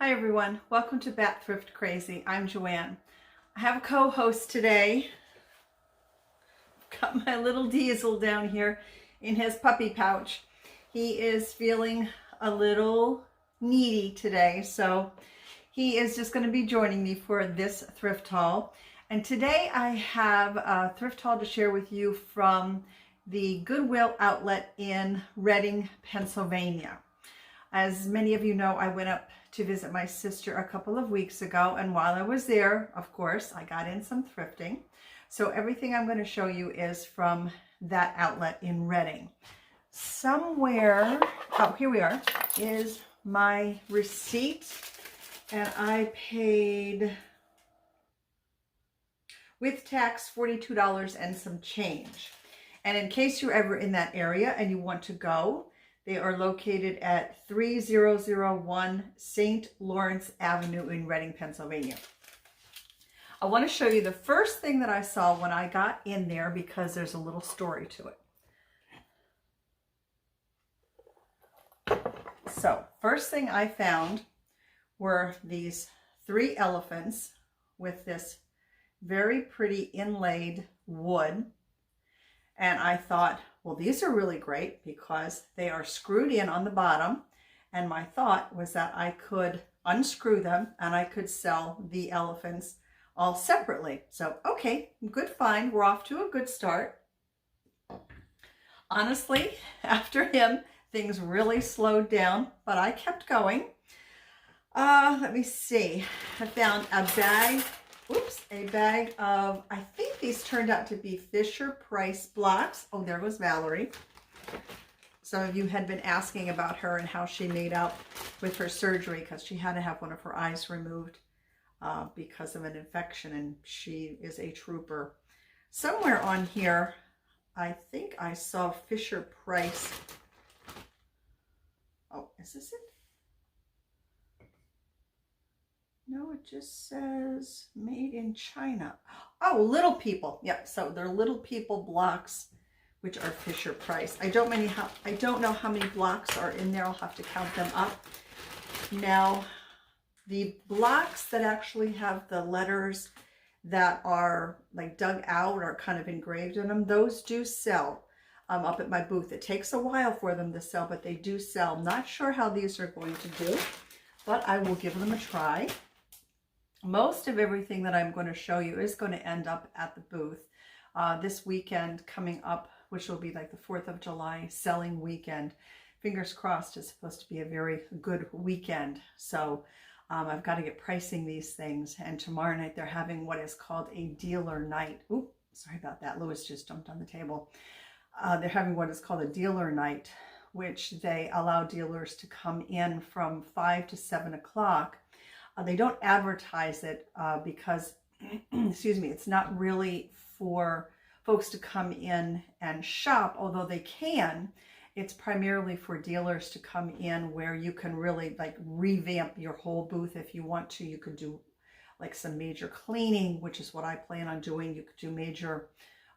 Hi everyone, welcome to Bat Thrift Crazy. I'm Joanne. I have a co-host today. Got my little Diesel down here in his puppy pouch. He is feeling a little needy today, so he is just going to be joining me for this thrift haul. And today I have a thrift haul to share with you from the Goodwill outlet in Reading, Pennsylvania. As many of you know, I went up to visit my sister a couple of weeks ago, and while I was there, of course, I got in some thrifting. So everything I'm going to show you is from that outlet in Reading. Somewhere, oh, here we are, is my receipt, and I paid, with tax, $42 and some change. And in case you're ever in that area and you want to go, they are located at 3001 St. Lawrence Avenue in Reading, Pennsylvania. I want to show you the first thing that I saw when I got in there because there's a little story to it. So, first thing I found were these 3 elephants with this very pretty inlaid wood. And I thought, well, these are really great because they are screwed in on the bottom. And my thought was that I could unscrew them and I could sell the elephants all separately. So, okay, good find. We're off to a good start. Honestly, after him, things really slowed down, but I kept going. Let me see. I found a bag. A bag of, I think these turned out to be Fisher-Price blocks. Oh, there was Valerie. Some of you had been asking about her and how she made out with her surgery because she had to have one of her eyes removed because of an infection, and she is a trooper. Somewhere on here, I think I saw Fisher-Price. Oh, is this it? No, it just says made in China. Oh, Little People. Yep, so they're Little People blocks, which are Fisher-Price. I don't know how many blocks are in there. I'll have to count them up. Now, the blocks that actually have the letters that are like dug out or kind of engraved in them, those do sell up at my booth. It takes a while for them to sell, but they do sell. Not sure how these are going to do, but I will give them a try. Most of everything that I'm going to show you is going to end up at the booth. This weekend coming up, which will be like the 4th of July selling weekend. Fingers crossed, is supposed to be a very good weekend. So I've got to get pricing these things. And tomorrow night they're having what is called a dealer night. Ooh, sorry about that. Lewis just jumped on the table. They're having what is called a dealer night, which they allow dealers to come in from 5 to 7 o'clock. They don't advertise it because, excuse me, it's not really for folks to come in and shop, although they can. It's primarily for dealers to come in where you can really like revamp your whole booth if you want to. You could do like some major cleaning, which is what I plan on doing. You could do major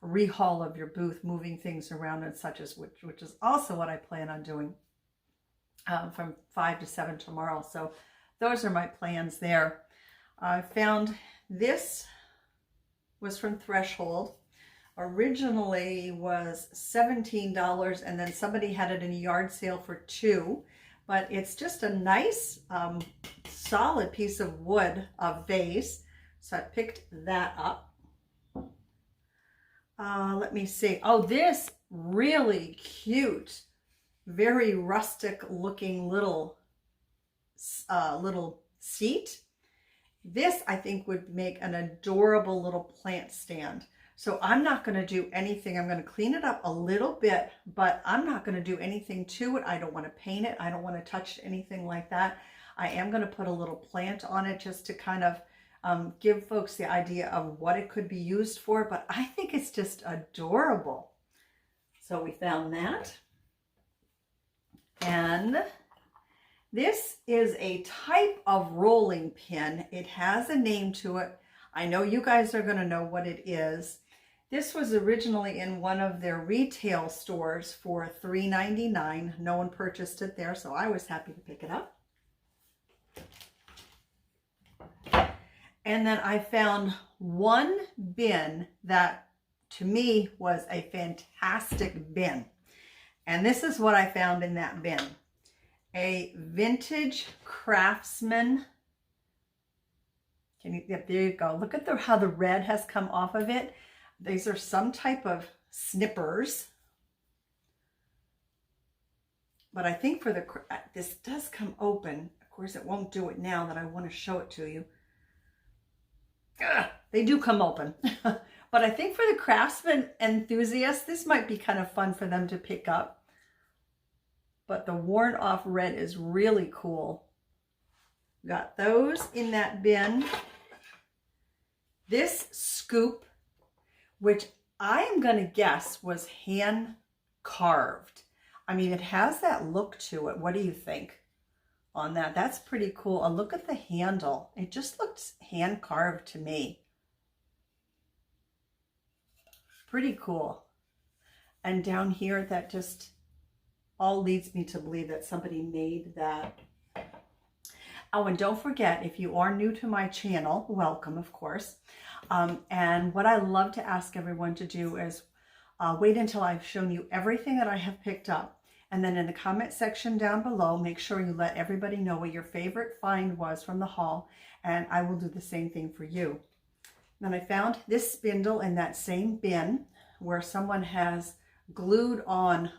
rehaul of your booth, moving things around and such as, which is also what I plan on doing from 5 to 7 tomorrow. So those are my plans there. I found this was from Threshold. Originally was $17, and then somebody had it in a yard sale for $2. But it's just a nice, solid piece of wood, a vase. So I picked that up. Let me see. Oh, this really cute, very rustic looking little seat. This I think would make an adorable little plant stand. So I'm not going to do anything. I'm going to clean it up a little bit, but I'm not going to do anything to it. I don't want to paint it. I don't want to touch anything like that. I am going to put a little plant on it just to kind of give folks the idea of what it could be used for, but I think it's just adorable. So we found that. And this is a type of rolling pin. It has a name to it. I know you guys are going to know what it is. This was originally in one of their retail stores for $3.99. No one purchased it there, so I was happy to pick it up. And then I found one bin that to me was a fantastic bin. And this is what I found in that bin. A vintage Craftsman. Yep, there you go. Look at how the red has come off of it. These are some type of snippers. But I think for this does come open. Of course, it won't do it now that I want to show it to you. Ugh, they do come open. But I think for the craftsman enthusiasts, this might be kind of fun for them to pick up. But the worn off red is really cool. Got those in that bin. This scoop, which I am going to guess was hand carved. I mean, it has that look to it. What do you think on that? That's pretty cool. Look at the handle. It just looks hand carved to me. Pretty cool. And down here, that just all leads me to believe that somebody made that. Oh, and don't forget, if you are new to my channel, welcome, of course. And what I love to ask everyone to do is wait until I've shown you everything that I have picked up. And then in the comment section down below, make sure you let everybody know what your favorite find was from the haul. And I will do the same thing for you. Then I found this spindle in that same bin where someone has glued on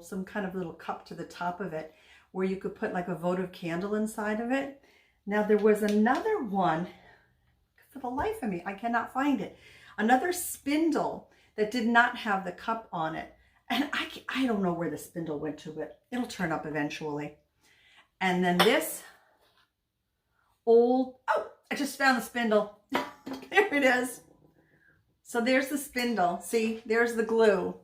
some kind of little cup to the top of it where you could put like a votive candle inside of it. Now there was another one, for the life of me, I cannot find it. Another spindle that did not have the cup on it. And I don't know where the spindle went to, but it'll turn up eventually. And then this old, oh, I just found the spindle. There it is. So there's the spindle. See, there's the glue.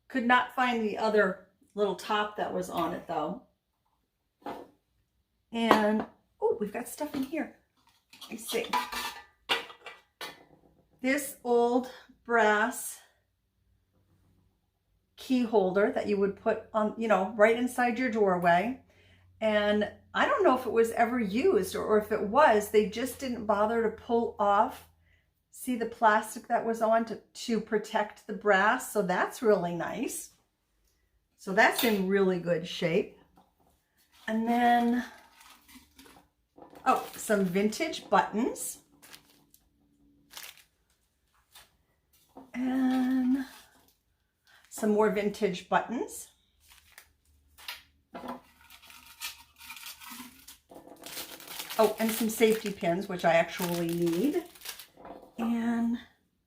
Could not find the other little top that was on it though. And, oh, we've got stuff in here. Let me see. This old brass key holder that you would put on, you know, right inside your doorway. And I don't know if it was ever used or if it was, they just didn't bother to pull off. See the plastic that was on to protect the brass. So that's really nice. So that's in really good shape. And then, oh, some vintage buttons. And some more vintage buttons. Oh, and some safety pins, which I actually need. And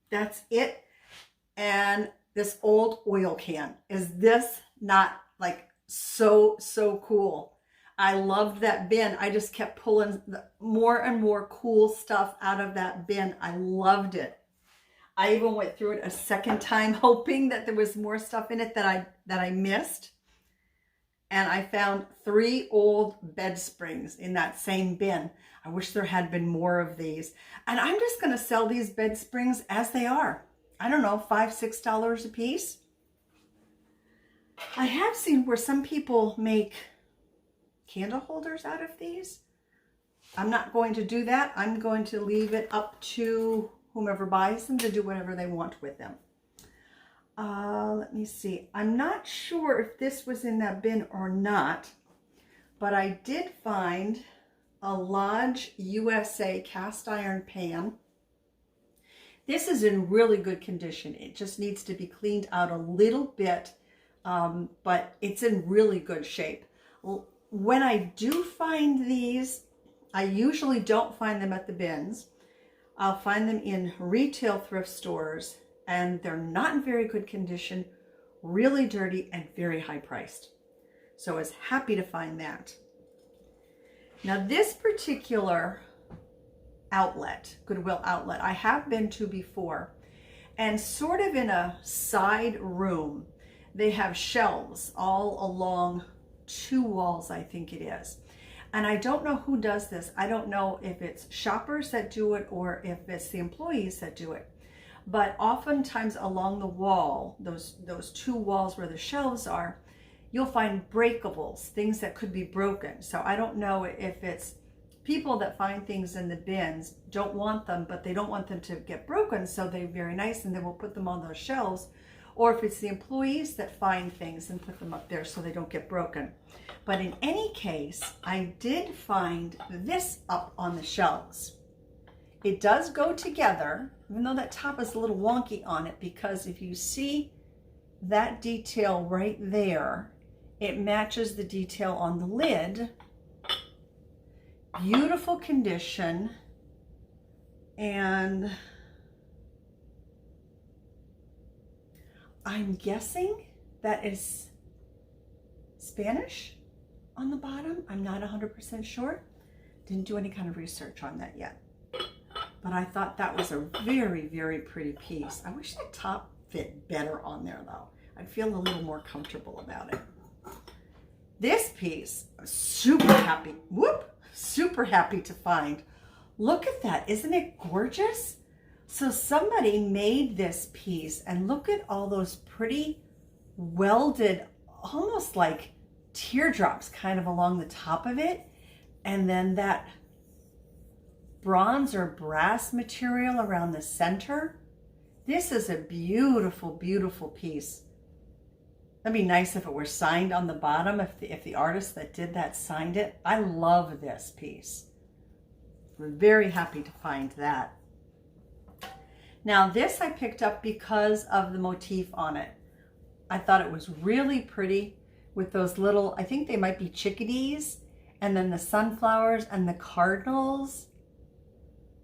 that's it. And this old oil can. Is this not like so cool? I loved that bin. I just kept pulling more and more cool stuff out of that bin. I loved it. I even went through it a second time hoping that there was more stuff in it that I missed. And I found 3 old bed springs in that same bin. I wish there had been more of these. And I'm just going to sell these bed springs as they are. I don't know, $5, $6 a piece. I have seen where some people make candle holders out of these. I'm not going to do that. I'm going to leave it up to whomever buys them to do whatever they want with them. Let me see. I'm not sure if this was in that bin or not, but I did find a Lodge USA cast iron pan. This is in really good condition. It just needs to be cleaned out a little bit, but it's in really good shape. When I do find these, I usually don't find them at the bins. I'll find them in retail thrift stores, and they're not in very good condition, really dirty, and very high priced. So I was happy to find that. Now this particular outlet, Goodwill outlet, I have been to before, and sort of in a side room, they have shelves all along 2 walls, I think it is. And I don't know who does this. I don't know if it's shoppers that do it or if it's the employees that do it. But oftentimes along the wall, those 2 walls where the shelves are, you'll find breakables, things that could be broken. So I don't know if it's people that find things in the bins don't want them, but they don't want them to get broken, so they're very nice, and then we'll put them on those shelves. Or if it's the employees that find things and put them up there so they don't get broken. But in any case, I did find this up on the shelves. It does go together, even though that top is a little wonky on it, because if you see that detail right there, it matches the detail on the lid. Beautiful condition. And I'm guessing that is Spanish on the bottom. I'm not 100% sure. Didn't do any kind of research on that yet. But I thought that was a very, very pretty piece. I wish that top fit better on there though. I'd feel a little more comfortable about it. This piece, I'm super happy, super happy to find. Look at that, isn't it gorgeous? So somebody made this piece, and look at all those pretty welded, almost like teardrops kind of along the top of it. And then that bronze or brass material around the center. This is a beautiful, beautiful piece. That'd be nice if it were signed on the bottom, if the artist that did that signed it. I love this piece. We're very happy to find that. Now this I picked up because of the motif on it. I thought it was really pretty with those little, I think they might be chickadees, and then the sunflowers and the cardinals.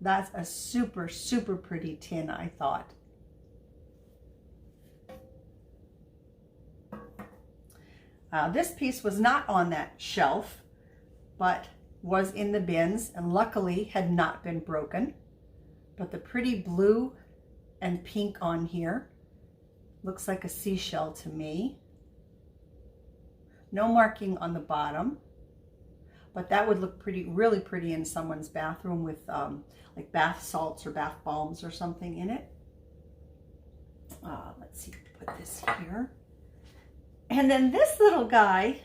That's a super, super pretty tin, I thought. This piece was not on that shelf, but was in the bins, and luckily had not been broken. But the pretty blue and pink on here looks like a seashell to me. No marking on the bottom, but that would look pretty, really pretty in someone's bathroom with like bath salts or bath bombs or something in it. Let's see, put this here. And then this little guy,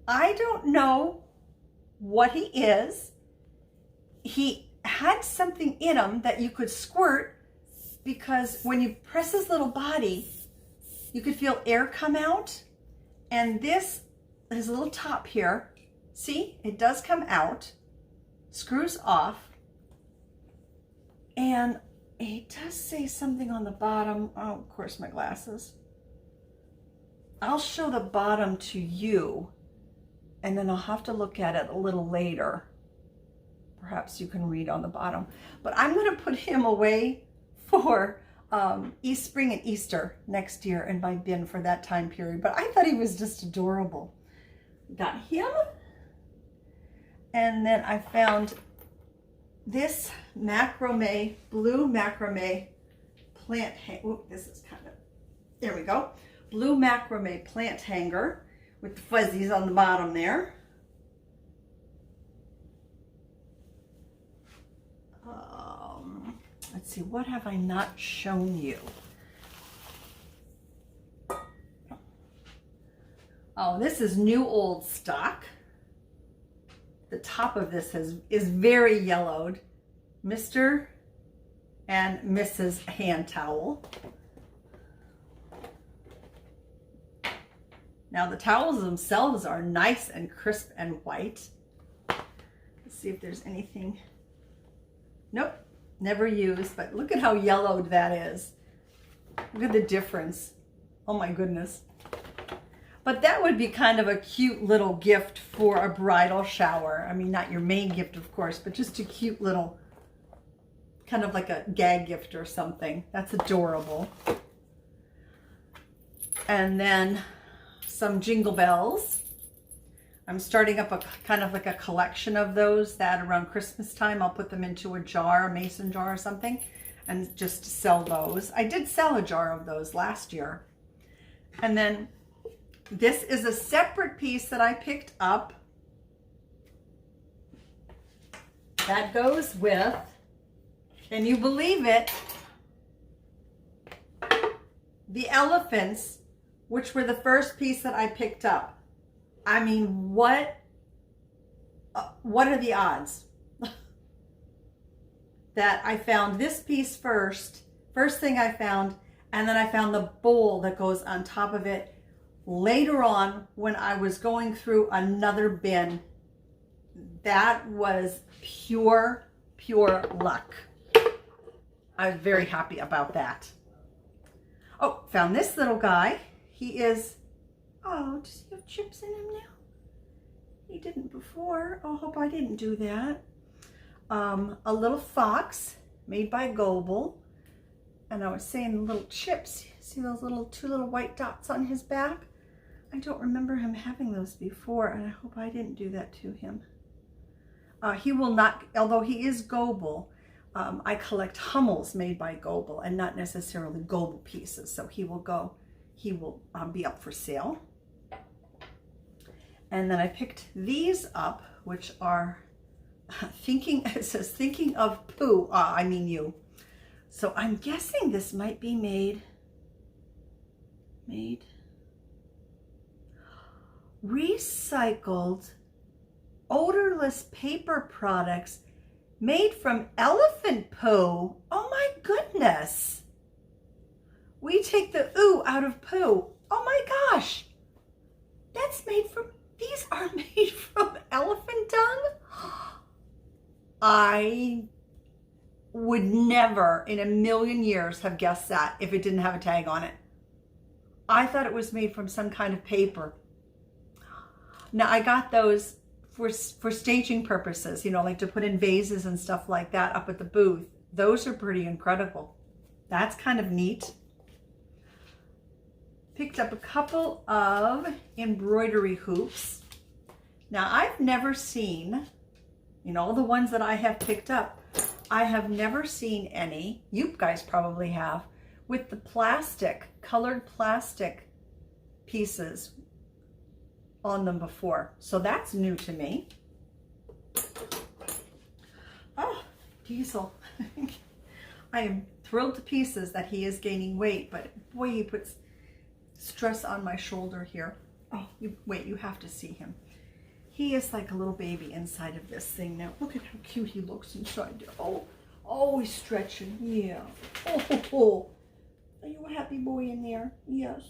I don't know what he is. He had something in him that you could squirt, because when you press his little body, you could feel air come out. And this, his little top here, see, it does come out, screws off. And it does say something on the bottom. Oh, of course, my glasses. I'll show the bottom to you, and then I'll have to look at it a little later. Perhaps you can read on the bottom. But I'm going to put him away for spring and Easter next year in my bin for that time period. But I thought he was just adorable. Got him. And then I found this macrame, blue macrame plant hanger. Oh, this is kind of, there we go. Blue macrame plant hanger with the fuzzies on the bottom there. Let's see, what have I not shown you? Oh, this is new old stock. The top of this is very yellowed. Mr. and Mrs. hand towel. Now the towels themselves are nice and crisp and white. Let's see if there's anything. Nope, never used, but look at how yellowed that is. Look at the difference. Oh my goodness. But that would be kind of a cute little gift for a bridal shower. I mean, not your main gift, of course, but just a cute little, kind of like a gag gift or something. That's adorable. And then some jingle bells. I'm starting up a kind of like a collection of those that around Christmas time I'll put them into a jar, a mason jar or something, and just sell those. I did sell a jar of those last year. And then this is a separate piece that I picked up that goes with, can you believe it, the elephants, which were the first piece that I picked up. I mean, what what are the odds that I found this piece first thing I found, and then I found the bowl that goes on top of it later on when I was going through another bin. That was pure luck. I was very happy about that. Oh, found this little guy. He is, oh, does he have chips in him now? He didn't before. Oh, I hope I didn't do that. A little fox made by Goodwill. And I was saying little chips. See those two little white dots on his back? I don't remember him having those before, and I hope I didn't do that to him. He will not, although he is Goodwill, I collect Hummels made by Goodwill and not necessarily Goodwill pieces. So he will be up for sale. And then I picked these up, which are it says thinking of poo, I mean you. So I'm guessing this might be made recycled odorless paper products made from elephant poo. Oh my goodness. We take the ooh out of poo. Oh my gosh. These are made from elephant dung? I would never in a million years have guessed that if it didn't have a tag on it. I thought it was made from some kind of paper. Now I got those for staging purposes, you know, like to put in vases and stuff like that up at the booth. Those are pretty incredible. That's kind of neat. Picked up a couple of embroidery hoops. Now I've never seen, in all the ones that I have picked up, I have never seen any, you guys probably have, with the colored plastic pieces on them before. So that's new to me. Oh, Diesel. I am thrilled to pieces that he is gaining weight, but boy, he puts stress on my shoulder here. Oh, you have to see him. He is like a little baby inside of this thing now. Look at how cute he looks inside there. Oh, always stretching. Yeah. Oh. Are you a happy boy in there? Yes.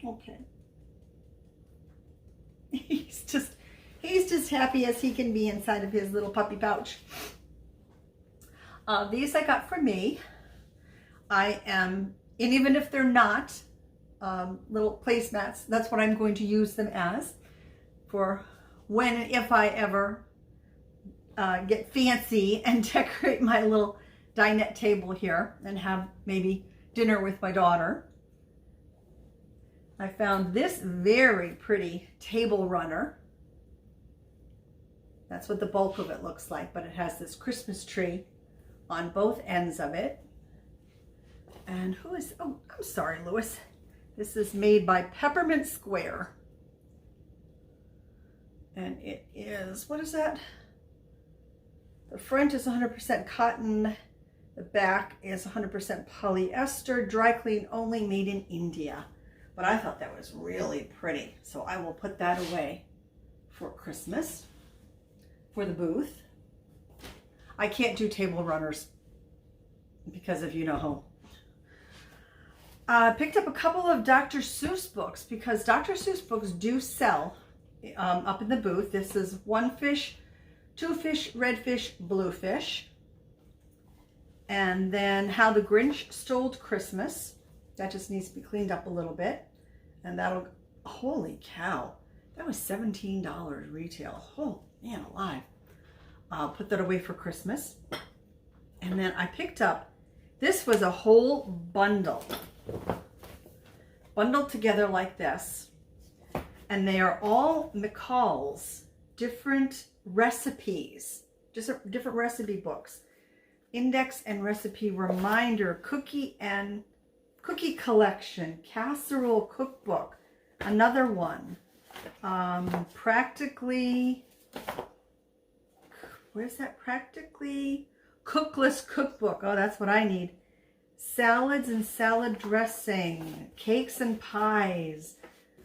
Okay. He's just happy as he can be inside of his little puppy pouch. These I got for me. And even if they're not little placemats, that's what I'm going to use them as for when and if I ever get fancy and decorate my little dinette table here and have maybe dinner with my daughter. I found this very pretty table runner. That's what the bulk of it looks like, but it has this Christmas tree on both ends of it. And oh, I'm sorry, Louis. This is made by Peppermint Square. And it is, what is that? The front is 100% cotton. The back is 100% polyester, dry clean only, made in India. But I thought that was really pretty. So I will put that away for Christmas, for the booth. I can't do table runners because of you-know-who. Picked up a couple of Dr. Seuss books because Dr. Seuss books do sell up in the booth. This is One Fish, Two Fish, Red Fish, Blue Fish. And then How the Grinch Stole Christmas. That just needs to be cleaned up a little bit. And that'll, holy cow, that was $17 retail. Oh, man alive. I'll put that away for Christmas. And then I picked up, this was a whole bundled together like this. And they are all McCall's different recipes, just different recipe books. Index and recipe reminder, cookie collection, casserole cookbook, another one. Practically, where's that? Practically cookless cookbook. Oh, that's what I need. Salads and salad dressing, cakes and pies,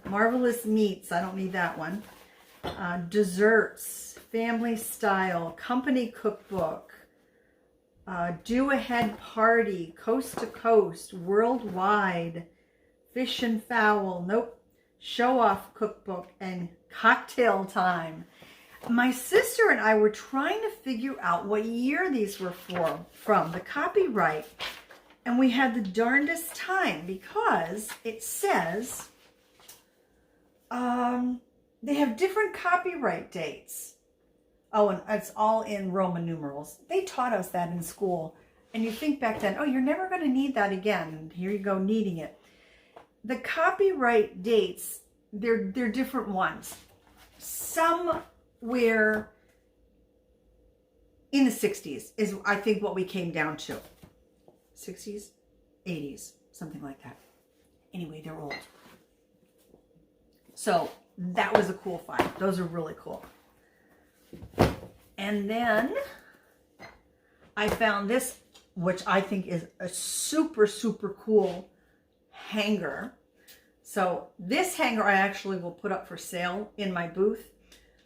marvelous meats. I don't need that one. Desserts, family style, company cookbook, do ahead party, coast to coast, worldwide, fish and fowl, nope, show off cookbook, and cocktail time. My sister and I were trying to figure out what year these were from, the copyright, and we had the darndest time because it says they have different copyright dates. Oh, and it's all in Roman numerals. They taught us that in school. And you think back then, oh, you're never going to need that again. And here you go, needing it. The copyright dates, they're different ones. Somewhere in the 60s is, I think, what we came down to. 60s, 80s, something like that. Anyway, they're old. So that was a cool find. Those are really cool. And then I found this, which I think is a super, super cool hanger. So this hanger I actually will put up for sale in my booth.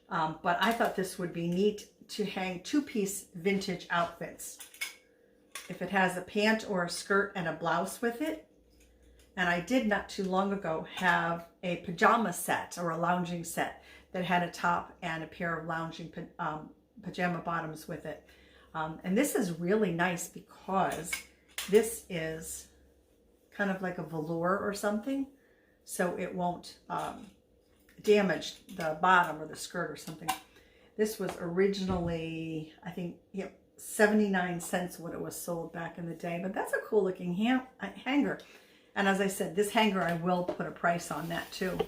But I thought this would be neat to hang two-piece vintage outfits. If it has a pant or a skirt and a blouse with it. And I did not too long ago have a pajama set or a lounging set that had a top and a pair of lounging pajama bottoms with it. And this is really nice because this is kind of like a velour or something. So it won't damage the bottom or the skirt or something. This was originally, I think, 79 cents what it was sold back in the day. But that's a cool looking hanger. And as I said, this hanger, I will put a price on that too.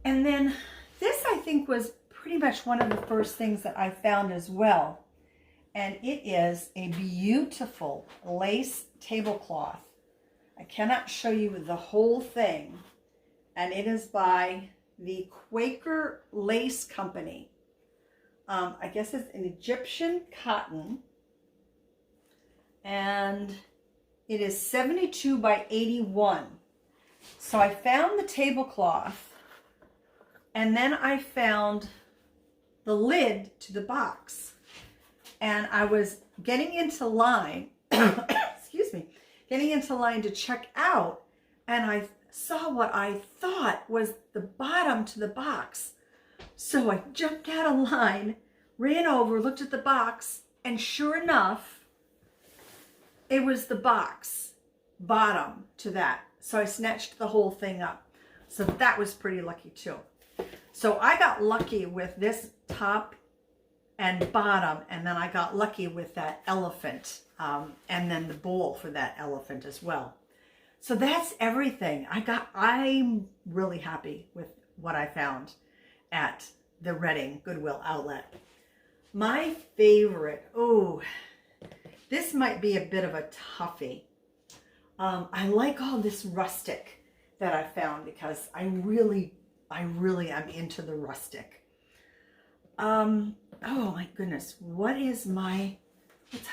And then this, I think, was pretty much one of the first things that I found as well. And it is a beautiful lace tablecloth. I cannot show you the whole thing. And it is by the Quaker Lace Company. I guess it's an Egyptian cotton. And it is 72 by 81. So I found the tablecloth, and then I found the lid to the box. And I was getting into line, excuse me, getting into line to check out, and I saw what I thought was the bottom to the box. So I jumped out of line, ran over, looked at the box, and sure enough, it was the box bottom to that. So I snatched the whole thing up. So that was pretty lucky too. So I got lucky with this top and bottom, and then I got lucky with that elephant, and then the bowl for that elephant as well. So that's everything. I'm really happy with what I found at the Reading Goodwill outlet. My favorite, this might be a bit of a toughie. I like all this rustic that I found because I really am into the rustic. Oh my goodness, what's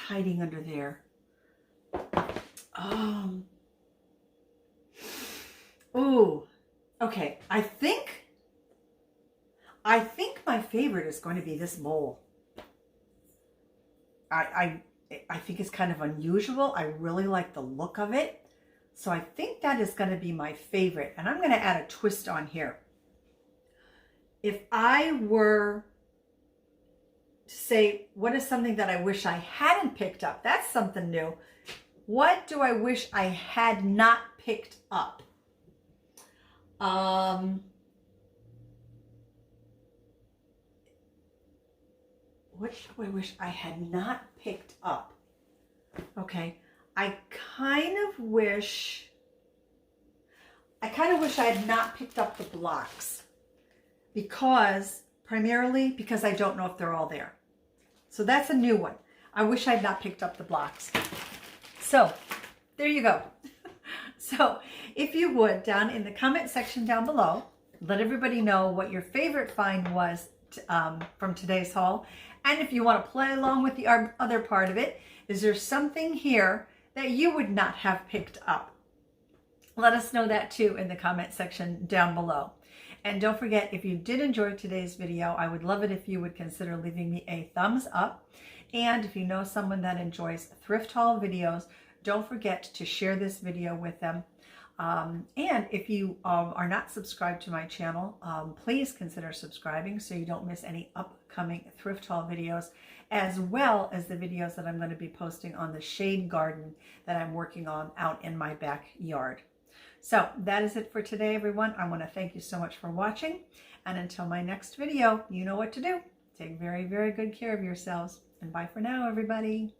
hiding under there? Okay, I think my favorite is going to be this bowl. I think it's kind of unusual. I really like the look of it. So I think that is going to be my favorite. And I'm going to add a twist on here. If I were to say, what is something that I wish I hadn't picked up? That's something new. What do I wish I had not picked up? What do I wish I had not picked up? Okay, I kind of wish I had not picked up the blocks primarily because I don't know if they're all there. So that's a new one. I wish I had not picked up the blocks. So there you go. So if you would, down in the comment section down below, let everybody know what your favorite find was from today's haul. And if you want to play along with the other part of it, is there something here that you would not have picked up? Let us know that too in the comment section down below. And don't forget, if you did enjoy today's video, I would love it if you would consider leaving me a thumbs up. And if you know someone that enjoys thrift haul videos, don't forget to share this video with them. And if you are not subscribed to my channel, please consider subscribing so you don't miss any upcoming thrift haul videos, as well as the videos that I'm going to be posting on the shade garden that I'm working on out in my backyard. So that is it for today, everyone. I want to thank you so much for watching. And until my next video, you know what to do. Take very, very good care of yourselves. And bye for now, everybody.